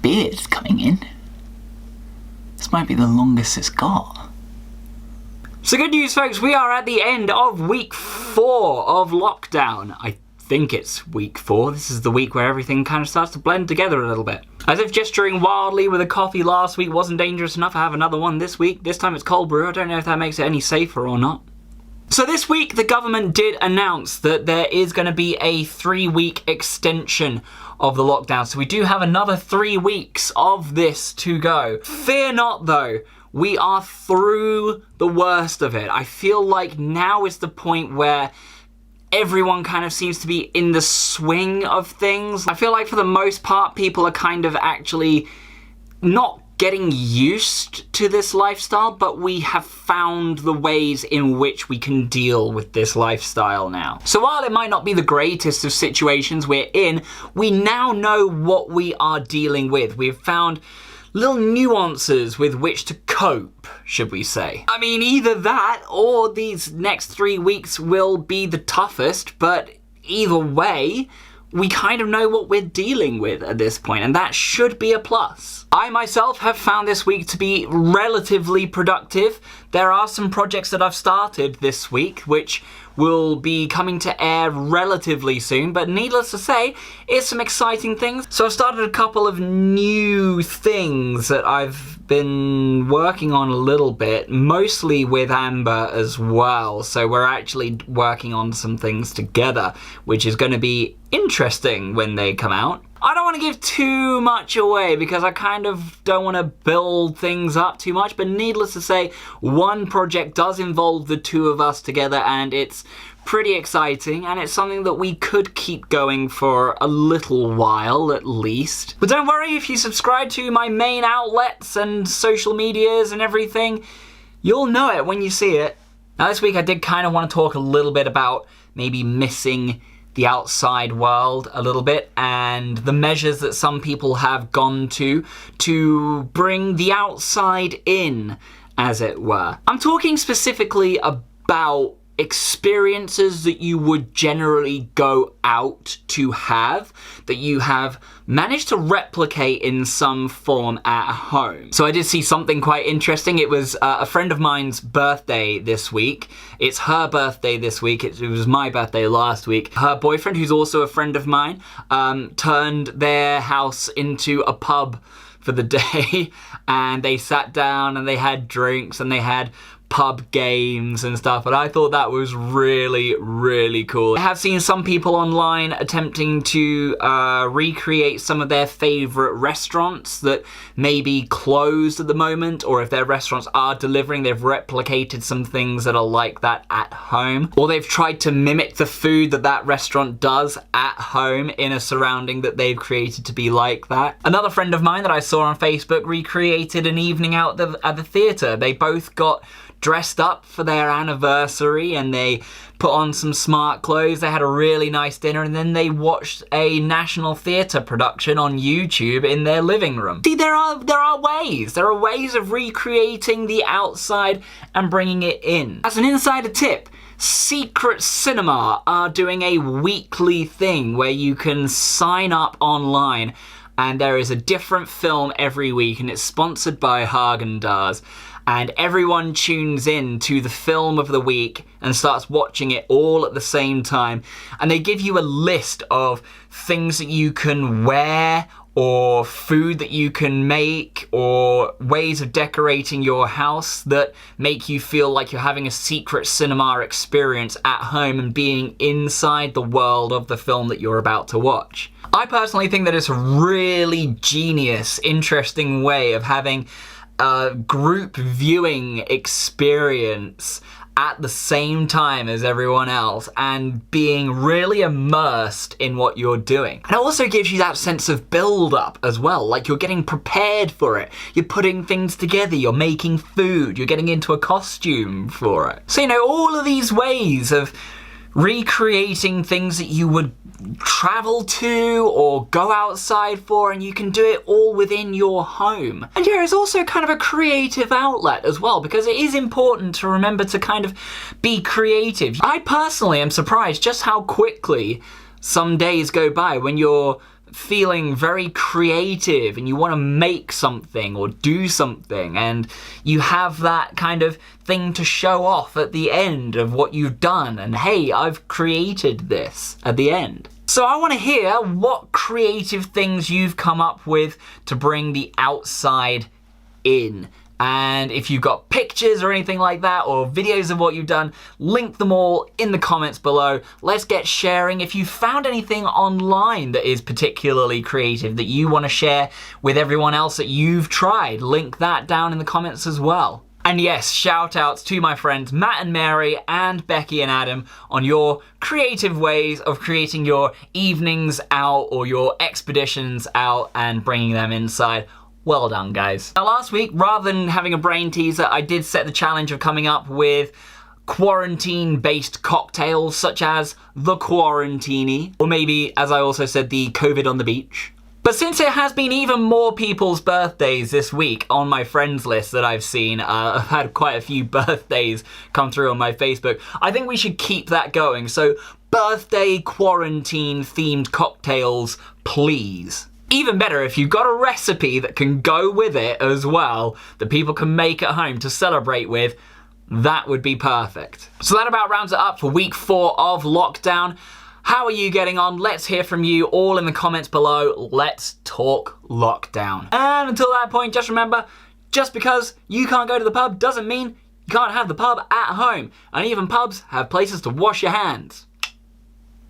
beard's coming in. This might be the longest it's got. So good news, folks, we are at the end of week 4 of lockdown. I think it's week 4. This is the week where everything kind of starts to blend together a little bit. As if gesturing wildly with a coffee last week wasn't dangerous enough, I have another one this week. This time it's cold brew. I don't know if that makes it any safer or not. So this week, the government did announce that there is going to be a 3-week extension of the lockdown. So we do have another 3 weeks of this to go. Fear not, though. We are through the worst of it. I feel like now is the point where everyone kind of seems to be in the swing of things. I feel like for the most part, people are kind of actually not getting used to this lifestyle, but we have found the ways in which we can deal with this lifestyle now. So while it might not be the greatest of situations we're in, we now know what we are dealing with. We've found little nuances with which to cope, should we say. I mean, either that or these next 3 weeks will be the toughest, but either way, we kind of know what we're dealing with at this point, and that should be a plus. I myself have found this week to be relatively productive. There are some projects that I've started this week which will be coming to air relatively soon, but needless to say, it's some exciting things. So I've started a couple of new things that I've been working on a little bit, mostly with Amber as well. So we're actually working on some things together, which is going to be interesting when they come out. I don't want to give too much away because I kind of don't want to build things up too much, but needless to say, one project does involve the two of us together and it's pretty exciting and it's something that we could keep going for a little while at least. But don't worry, if you subscribe to my main outlets and social medias and everything, you'll know it when you see it. Now this week I did kind of want to talk a little bit about maybe missing the outside world a little bit and the measures that some people have gone to bring the outside in, as it were. I'm talking specifically about experiences that you would generally go out to have, that you have managed to replicate in some form at home. So I did see something quite interesting. It was a friend of mine's birthday this week. It's her birthday this week. It was my birthday last week. Her boyfriend, who's also a friend of mine, turned their house into a pub for the day and they sat down and they had drinks and they had pub games and stuff, and I thought that was really, really cool. I have seen some people online attempting to recreate some of their favourite restaurants that may be closed at the moment, or if their restaurants are delivering, they've replicated some things that are like that at home, or they've tried to mimic the food that that restaurant does at home in a surrounding that they've created to be like that. Another friend of mine that I saw on Facebook recreated an evening out at the theatre. They both got dressed up for their anniversary and they put on some smart clothes, they had a really nice dinner, and then they watched a National Theatre production on YouTube in their living room. See, there are ways of recreating the outside and bringing it in. As an insider tip, Secret Cinema are doing a weekly thing where you can sign up online and there is a different film every week and it's sponsored by Haagen-Dazs. And everyone tunes in to the film of the week and starts watching it all at the same time. And they give you a list of things that you can wear, or food that you can make, or ways of decorating your house that make you feel like you're having a secret cinema experience at home and being inside the world of the film that you're about to watch. I personally think that it's a really genius, interesting way of having a group viewing experience at the same time as everyone else and being really immersed in what you're doing. And it also gives you that sense of build-up as well, like you're getting prepared for it. You're putting things together, you're making food, you're getting into a costume for it. So, you know, all of these ways of recreating things that you would travel to or go outside for, and you can do it all within your home. And yeah, it's also kind of a creative outlet as well, because it is important to remember to kind of be creative. I personally am surprised just how quickly some days go by when you're feeling very creative and you want to make something or do something, and you have that kind of thing to show off at the end of what you've done, and hey, I've created this at the end. So I want to hear what creative things you've come up with to bring the outside in. And if you've got pictures or anything like that, or videos of what you've done, link them all in the comments below. Let's get sharing. If you found anything online that is particularly creative that you want to share with everyone else that you've tried, link that down in the comments as well. And yes, shout outs to my friends Matt and Mary and Becky and Adam on your creative ways of creating your evenings out or your expeditions out and bringing them inside. Well done, guys. Now, last week, rather than having a brain teaser, I did set the challenge of coming up with quarantine-based cocktails, such as the Quarantini, or maybe, as I also said, the COVID on the beach. But since it has been even more people's birthdays this week on my friends list that I've seen, I've had quite a few birthdays come through on my Facebook, I think we should keep that going. So, birthday quarantine-themed cocktails, please. Even better if you've got a recipe that can go with it as well, that people can make at home to celebrate with, that would be perfect. So that about rounds it up for week 4 of lockdown. How are you getting on? Let's hear from you all in the comments below. Let's talk lockdown. And until that point, just remember, just because you can't go to the pub doesn't mean you can't have the pub at home. And even pubs have places to wash your hands.